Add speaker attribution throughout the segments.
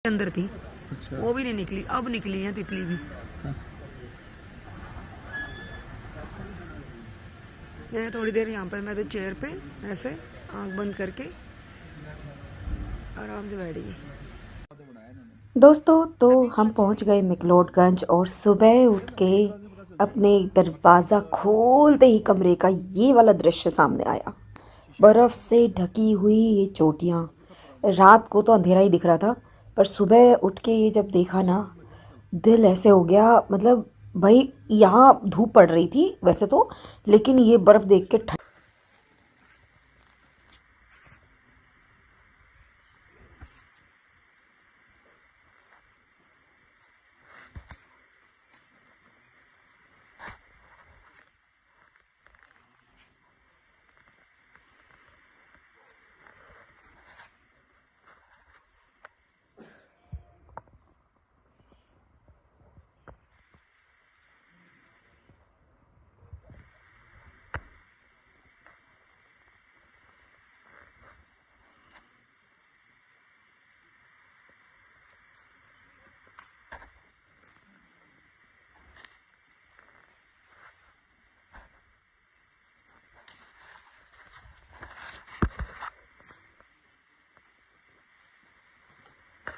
Speaker 1: अंदर थी।
Speaker 2: अच्छा।
Speaker 1: वो भी नहीं निकली, अब निकली है तितली भी। मैं थोड़ी देर यहाँ पर, मैं तो चेयर पे ऐसे आंख बंद करके आराम से बैठ गई।
Speaker 3: दोस्तों तो हम पहुंच गए मैक्लोडगंज और सुबह उठ के अपने दरवाज़ा खोलते ही कमरे का ये वाला दृश्य सामने आया। बर्फ़ से ढकी हुई ये चोटियाँ। रात को तो अंधेरा ही दिख रहा था, पर सुबह उठ के ये जब देखा ना, दिल ऐसे हो गया। मतलब भाई, यहाँ धूप पड़ रही थी वैसे तो, लेकिन ये बर्फ़ देख के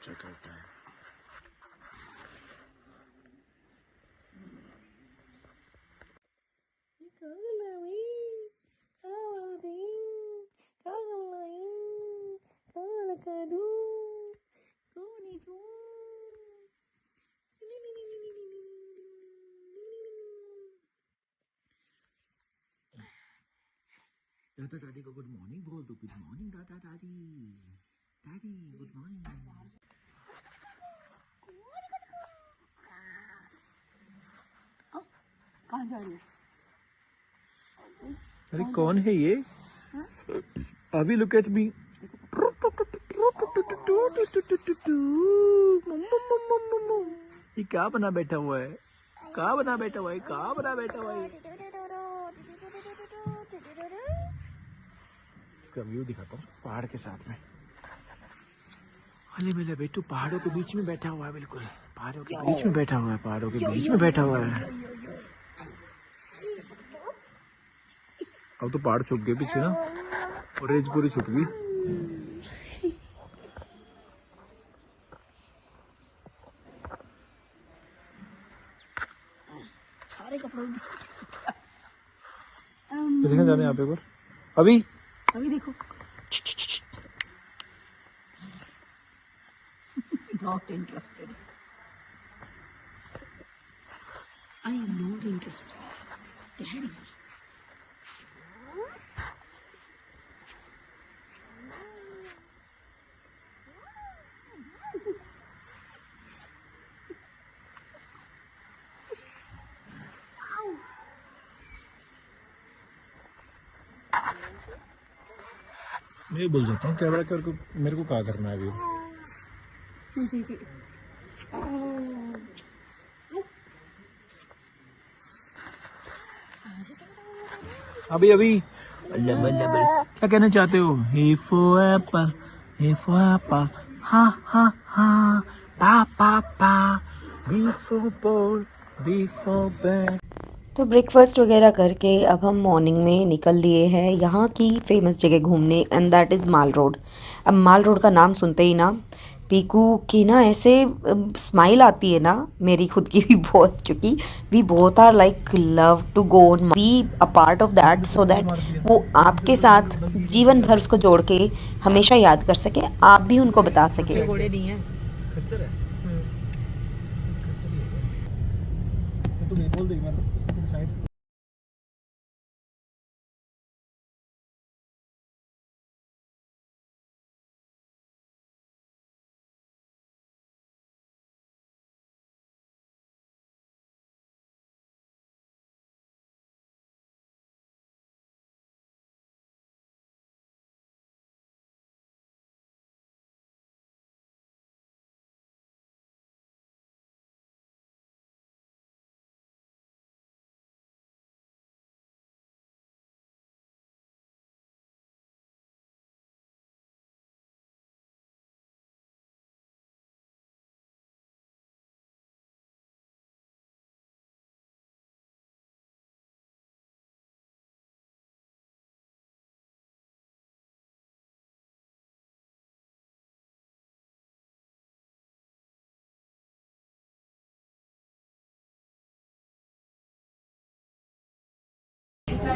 Speaker 2: चेकआउट है। दादा दादी को गुड मॉर्निंग बोल दो। गुड मॉर्निंग दादा दादी। दादी गुड मॉर्निंग।
Speaker 1: कहाँ जा रही है?
Speaker 2: अरे कौन है ये? अभी लुक एट मी। ये क्या बना बैठा हुआ है? कहाँ बना बैठा हुआ है? कहाँ बना बैठा हुआ है? इसका व्यू दिखाता हूँ पहाड़ के साथ में। अरे मेरा बेटू पहाड़ों के बीच में बैठा हुआ है। बिल्कुल पहाड़ों के बीच में बैठा हुआ है। पहाड़ों के बीच में बैठा हुआ है। अब तो पहाड़ छुप गए पीछे ना, और रेज पूरी छुप गई।
Speaker 1: सारे कपड़ों में
Speaker 2: कितने जाने यहाँ पे एक बार? अभी
Speaker 1: अभी देखो। Not interested. I am not interested. Daddy.
Speaker 2: मैं ये बोल सकता हूँ कैमरा करके मेरे को क्या करना है अभी? अभी अभी क्या कहना चाहते हो? A for apple, A for apple, ha ha ha, pa pa pa, B for ball, B for bat.
Speaker 3: तो ब्रेकफास्ट वगैरह करके अब हम मॉर्निंग में निकल लिए हैं यहाँ की फेमस जगह घूमने, and that is mall road. अब माल रोड का नाम सुनते ही ना पीकू की ना ऐसे स्माइल आती है ना, मेरी खुद की भी बहुत, क्योंकि we both are like love to go on be a part of that, so that वो आपके साथ जीवन भर उसको जोड़ के हमेशा याद कर सके, आप भी उनको बता सके।
Speaker 1: घोड़े नहीं है।
Speaker 2: खच्चर है। खच्चर ही है। तू नहीं बोल देगी मैं साइड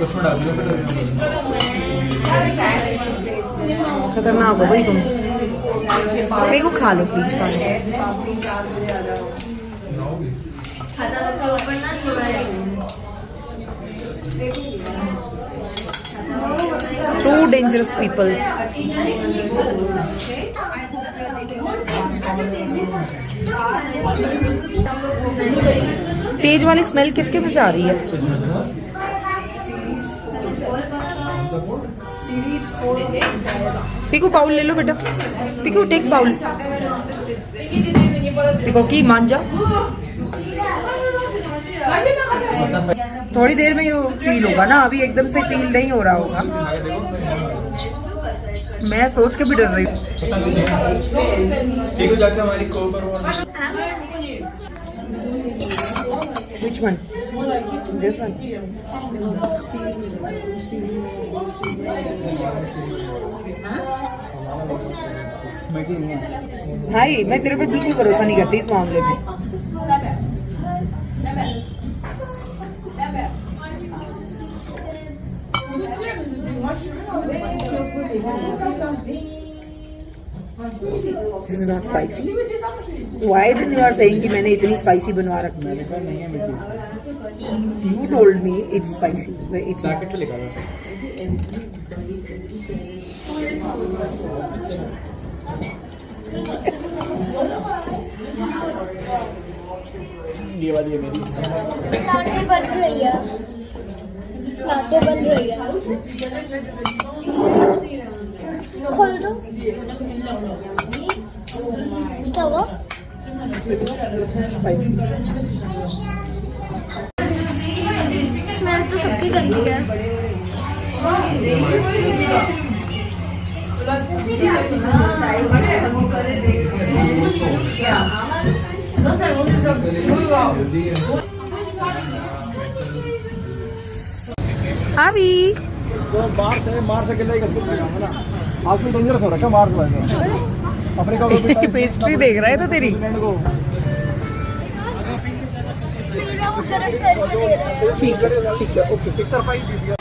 Speaker 2: उसमें डाल दो फिर।
Speaker 1: खतरनाक हो भाई तुम। मेरे को खा लो प्लीज, खा लो। Two dangerous people. तेज वाली स्मेल किसके में से आ रही है? पिकू बाउल ले लो बेटा, पिकू टेक बाउल। पिकू की मान जा। थोड़ी देर में ये फील होगा ना, अभी एकदम से फील नहीं हो रहा होगा। मैं सोच के भी डर रही हूँ। Which one? This one. भाई मैं तेरे पर बिल्कुल भरोसा नहीं करती इस मामले में। This is not spicy. Why then you are saying कि मैंने इतनी spicy बनवा रखी है? You told me it's spicy. It's not.
Speaker 2: ये वाली है मेरी।
Speaker 4: लाटे बन रही है, लाटे बन रही है। खोल दो। क्या हुआ? स्मेल तो सबकी गंदी है।
Speaker 1: अभी
Speaker 2: तो मार से कितना ही कर सकते ना। आज भी डेंजरस हो रखा मार से अपने का
Speaker 1: पेस्ट्री देख रहा है तो तेरी।
Speaker 2: को
Speaker 1: ठीक है ओके।
Speaker 2: एक तरफा ही दे दिया।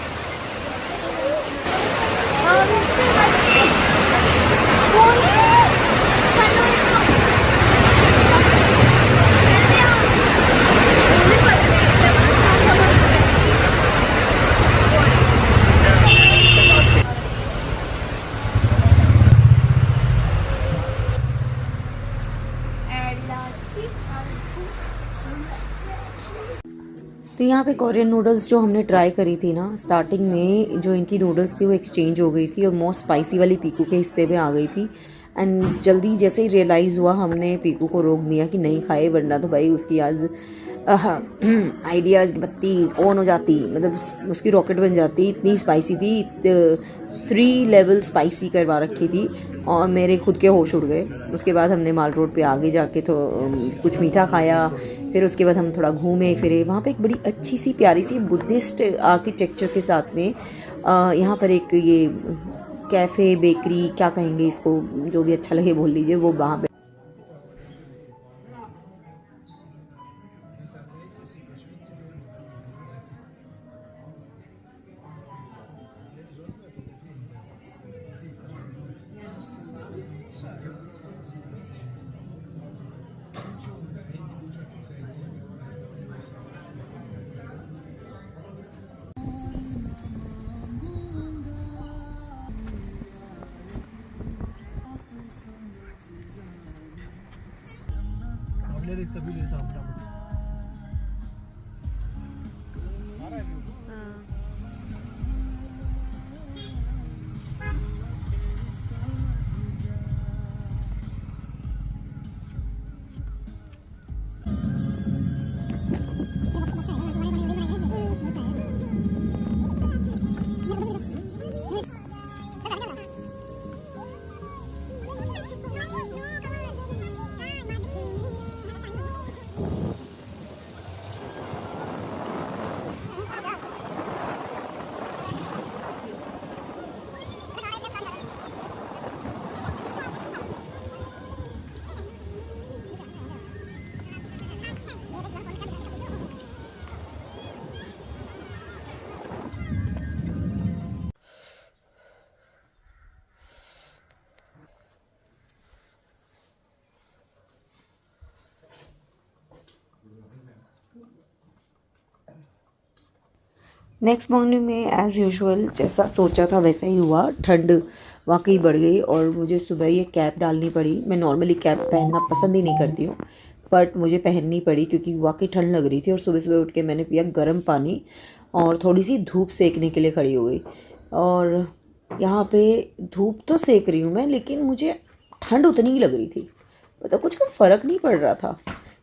Speaker 3: तो यहाँ पे कोरियन नूडल्स जो हमने ट्राई करी थी ना, स्टार्टिंग में जो इनकी नूडल्स थी वो एक्सचेंज हो गई थी और मोस्ट स्पाइसी वाली पीकू के हिस्से में आ गई थी। एंड जल्दी जैसे ही रियलाइज़ हुआ हमने पीकू को रोक दिया कि नहीं खाए, वरना तो भाई उसकी आज आइडियाज़ की बत्ती ऑन हो जाती, मतलब उसकी रॉकेट बन जाती। इतनी स्पाइसी थी, 3 लेवल स्पाइसी करवा रखी थी और मेरे खुद के होश उड़ गए। उसके बाद हमने माल रोड पे आगे जाके तो कुछ मीठा खाया, फिर उसके बाद हम थोड़ा घूमे फिरे। वहाँ पे एक बड़ी अच्छी सी प्यारी सी बुद्धिस्ट आर्किटेक्चर के साथ में यहाँ पर एक ये कैफ़े बेकरी क्या कहेंगे इसको, जो भी अच्छा लगे बोल लीजिए, वो वहाँ पे
Speaker 2: तभी ले सामने
Speaker 3: नेक्स्ट मॉर्निंग में एज़ यूजुअल जैसा सोचा था वैसा ही हुआ। ठंड वाकई बढ़ गई और मुझे सुबह ये कैप डालनी पड़ी। मैं नॉर्मली कैप पहनना पसंद ही नहीं करती हूँ, बट मुझे पहननी पड़ी क्योंकि वाकई ठंड लग रही थी। और सुबह सुबह उठ के मैंने पिया गर्म पानी और थोड़ी सी धूप सेकने के लिए खड़ी हो गई। और यहाँ पे धूप तो सेक रही हूँ मैं, लेकिन मुझे ठंड उतनी ही लग रही थी, मतलब कुछ फ़र्क नहीं पड़ रहा था।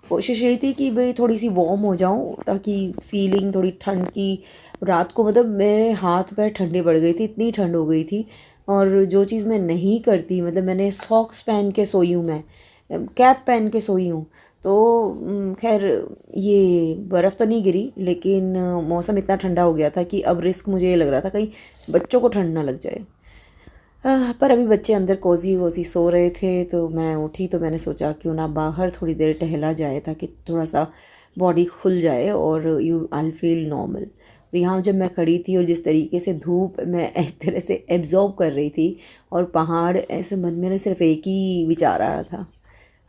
Speaker 3: कोशिश यही थी कि भाई थोड़ी सी वार्म हो जाऊं ताकि फीलिंग थोड़ी ठंड की। रात को मतलब मेरे हाथ पैर ठंडे पड़ गई थी, इतनी ठंड हो गई थी। और जो चीज़ मैं नहीं करती, मतलब मैंने सॉक्स पहन के सोई हूँ, मैं कैप पहन के सोई हूँ। तो खैर ये बर्फ़ तो नहीं गिरी, लेकिन मौसम इतना ठंडा हो गया था कि अब रिस्क मुझे ये लग रहा था कहीं बच्चों को ठंड ना लग जाए। पर अभी बच्चे अंदर कोजी वोजी सो रहे थे, तो मैं उठी तो मैंने सोचा क्यों ना बाहर थोड़ी देर टहला जाए ताकि थोड़ा सा बॉडी खुल जाए और यू आई फील नॉर्मल। यहाँ जब मैं खड़ी थी और जिस तरीके से धूप मैं एक तरह से एब्जॉर्ब कर रही थी और पहाड़, ऐसे मन में ना सिर्फ एक ही विचार आ रहा था,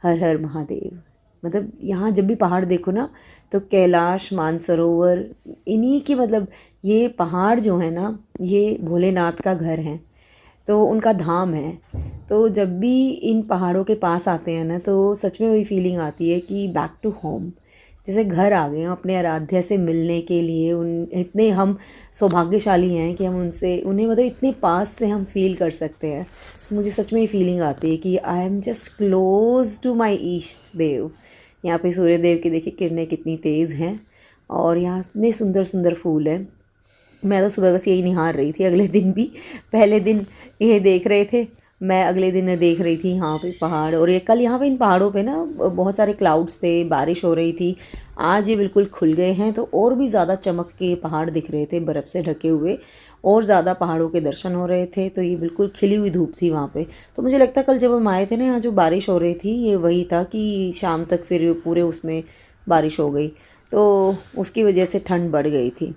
Speaker 3: हर हर महादेव। मतलब यहाँ जब भी पहाड़ देखो ना तो कैलाश, मानसरोवर, इन्हीं की, मतलब ये पहाड़ जो है ना ये भोलेनाथ का घर है, तो उनका धाम है। तो जब भी इन पहाड़ों के पास आते हैं ना तो सच में वही फीलिंग आती है कि बैक टू होम, जैसे घर आ गए हैं अपने आराध्य से मिलने के लिए। उन इतने हम सौभाग्यशाली हैं कि हम उन्हें मतलब इतने पास से हम फील कर सकते हैं। मुझे सच में ये फीलिंग आती है कि I am just close to my ईष्ट देव। यहाँ पे सूर्य देव की देखिए किरणें कितनी तेज़ हैं और यहाँ इतने सुंदर सुंदर फूल हैं। मैं तो सुबह बस यही निहार रही थी। अगले दिन भी, पहले दिन ये देख रहे थे, मैं अगले दिन देख रही थी यहाँ पे पहाड़। और ये कल यहाँ पे इन पहाड़ों पे ना बहुत सारे क्लाउड्स थे, बारिश हो रही थी। आज ये बिल्कुल खुल गए हैं तो और भी ज़्यादा चमक के पहाड़ दिख रहे थे, बर्फ़ से ढके हुए, और ज़्यादा पहाड़ों के दर्शन हो रहे थे। तो ये बिल्कुल खिली हुई धूप थी वहाँ पे। तो मुझे लगता है कल जब हम आए थे ना यहाँ जो बारिश हो रही थी, ये वही था कि शाम तक फिर पूरे उसमें बारिश हो गई, तो उसकी वजह से ठंड बढ़ गई थी।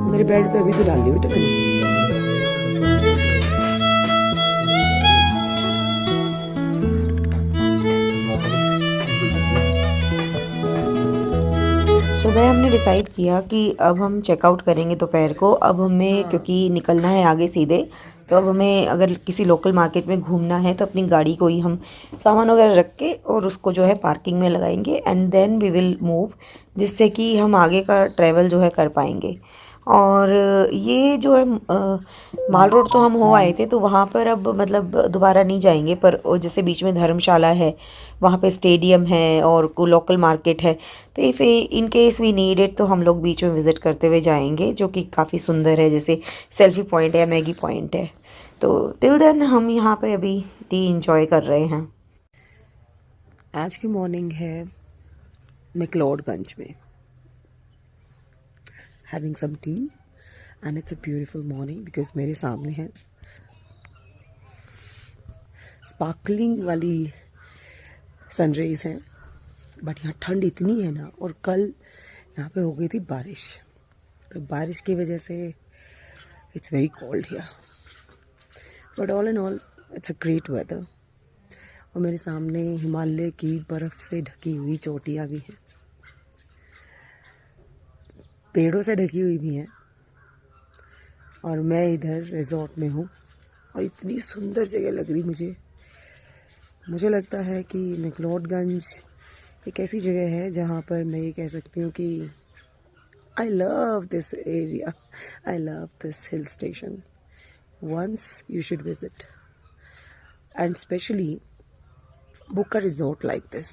Speaker 1: मेरे बेड पे अभी तो डाल ली बेटा मैंने।
Speaker 3: सुबह हमने डिसाइड किया कि अब हम चेकआउट करेंगे दोपहर को। अब हमें क्योंकि निकलना है आगे सीधे, तो अब हमें अगर किसी लोकल मार्केट में घूमना है तो अपनी गाड़ी को ही हम सामान वगैरह रख के और उसको जो है पार्किंग में लगाएंगे and then we will move, जिससे कि हम आगे का ट्रैवल जो है कर पाएंगे। और ये जो है माल रोड तो हम हो आए थे, तो वहाँ पर अब मतलब दोबारा नहीं जाएंगे। पर जैसे बीच में धर्मशाला है, वहाँ पे स्टेडियम है और लोकल मार्केट है, तो if in case we need it तो हम लोग बीच में विज़िट करते हुए जाएंगे, जो कि काफ़ी सुंदर है, जैसे सेल्फी पॉइंट है या मैगी पॉइंट है। तो टिल देन हम यहाँ पे अभी टी इंजॉय कर रहे हैं।
Speaker 1: आज की मॉर्निंग है मैक्लोडगंज में, having some tea and it's a beautiful morning because मेरे सामने है स्पार्कलिंग वाली सनराइज है। बट यहाँ ठंड इतनी है ना, और कल यहाँ पे हो गई थी बारिश, तो बारिश की वजह से it's very cold here, but all in all it's a great weather. और मेरे सामने हिमालय की बर्फ़ से ढकी हुई चोटियाँ भी हैं, पेड़ों से ढकी हुई भी हैं, और मैं इधर रिजॉर्ट में हूँ और इतनी सुंदर जगह लग रही मुझे लगता है कि मैक्लोडगंज एक ऐसी जगह है जहाँ पर मैं ये कह सकती हूँ कि I love this area, I love this hill station. Once you should visit, and especially book a resort like this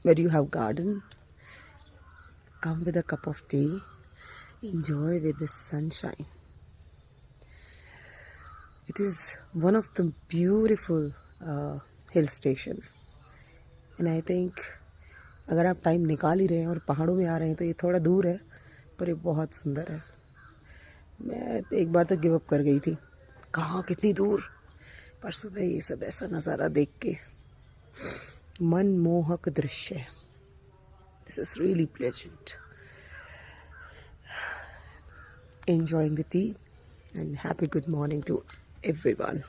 Speaker 1: where you have garden, come with a cup of tea, enjoy with the sunshine. It is one of the beautiful hill station, and I think अगर आप time निकाल ही रहे हैं और पहाड़ों में आ रहे हैं तो ये थोड़ा दूर है पर ये बहुत सुंदर है. मैं एक बार तो गिव अप कर गई थी, कहाँ कितनी दूर, पर सुबह ये सब ऐसा नज़ारा देख के मनमोहक दृश्य है. This is really pleasant. Enjoying the tea and happy good morning to everyone.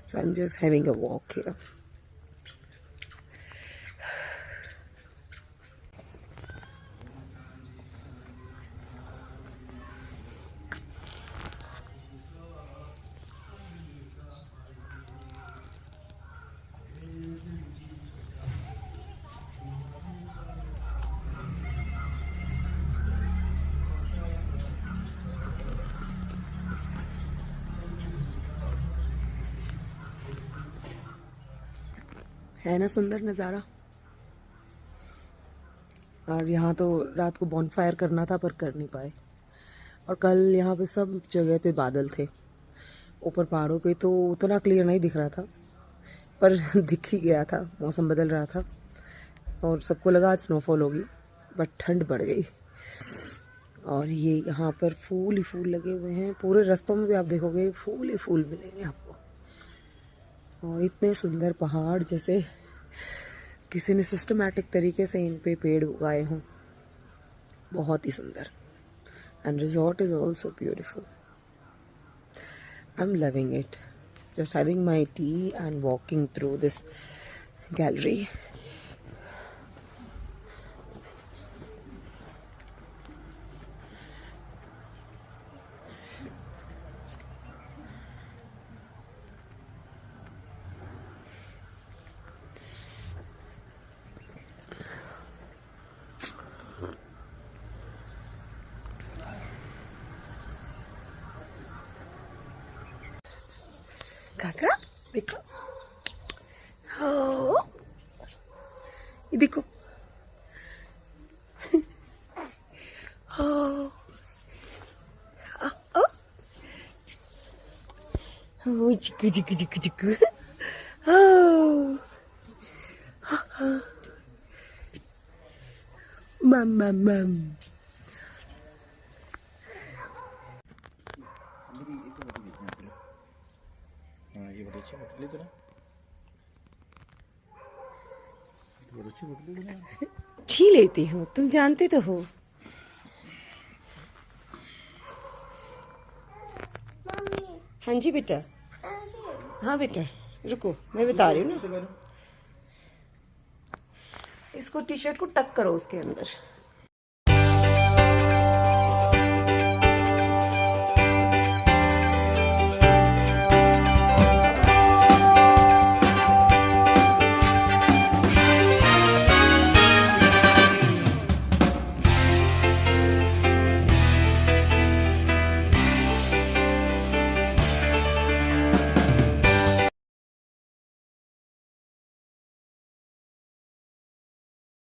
Speaker 1: So I'm just having a walk here. है ना सुंदर नज़ारा. और यहाँ तो रात को बॉनफायर करना था पर कर नहीं पाए. और कल यहाँ पे सब जगह पे बादल थे, ऊपर पहाड़ों पे तो उतना क्लियर नहीं दिख रहा था पर दिख ही गया था. मौसम बदल रहा था और सबको लगा आज स्नोफॉल होगी, बट ठंड बढ़ गई. और ये यहाँ पर फूल ही फूल लगे हुए हैं. पूरे रास्तों में भी आप देखोगे फूल ही फूल मिलेंगे आपको. और इतने सुंदर पहाड़, जैसे किसी ने सिस्टमैटिक तरीके से इन पे पेड़ उगाए हों. बहुत ही सुंदर. And resort is also beautiful. I am loving it. Just having my T and walking through this gallery. काका देखो, हो ये देखो, हो हो चिकू चिकू चिकू चिकू, हो मम मम मम. छी लेती हूँ, तुम जानते तो हो. हाँ जी बेटा, हाँ बेटा रुको, मैं बता रही हूँ ना. इसको टी शर्ट को टक करो उसके अंदर.